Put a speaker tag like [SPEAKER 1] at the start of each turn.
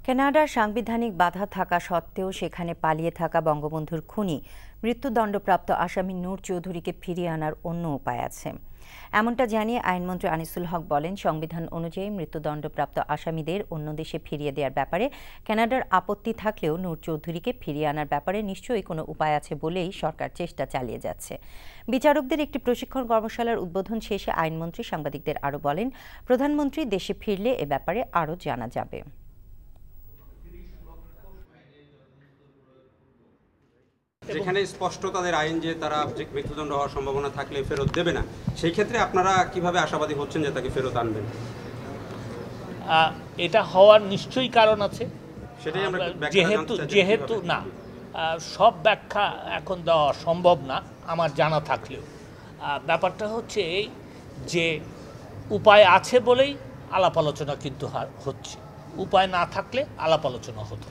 [SPEAKER 1] কানাডার সাংবিধানিক বাধা থাকা সত্ত্বেও সেখানে পালিয়ে থাকা বঙ্গবন্ধুর খুনি মৃত্যুদণ্ডপ্রাপ্ত আসামি নূর চৌধুরীকে ফিরিয়ে আনার অন্য উপায় আছে। এমনটা জানিয়ে আইনমন্ত্রী আনিসুল হক বলেন, সংবিধান অনুযায়ী মৃত্যুদণ্ডপ্রাপ্ত আসামিদের অন্য দেশে ফিরিয়ে দেওয়ার ব্যাপারে কানাডার আপত্তি থাকলেও নূর চৌধুরীকে ফিরিয়ে আনার ব্যাপারে নিশ্চয়ই কোনো উপায় আছে বলেই সরকার চেষ্টা চালিয়ে যাচ্ছে। বিচারকদের একটি প্রশিক্ষণ কর্মশালার উদ্বোধন শেষে আইনমন্ত্রী সাংবাদিকদের আরও বলেন, প্রধানমন্ত্রী দেশে ফিরলে এ ব্যাপারে আরও জানা যাবে।
[SPEAKER 2] যেখানে স্পষ্ট তাদের আইন যে তারা মৃত্যুদণ্ড হওয়ার সম্ভাবনা থাকলে ফেরত দেবে না, সেই ক্ষেত্রে আপনারা কিভাবে আশাবাদী হচ্ছেন যে তাকে ফেরত আনবেন?
[SPEAKER 3] এটা হওয়ার নিশ্চয়ই কারণ আছে,
[SPEAKER 2] সেটাই আমরা
[SPEAKER 3] যেহেতু না সব ব্যাখ্যা এখন দেওয়া সম্ভব না আমার জানা থাকলেও। ব্যাপারটা হচ্ছে এই যে উপায় আছে বলেই আলাপ আলোচনা কিন্তু হচ্ছে, উপায় না থাকলে আলাপ আলোচনা হতো।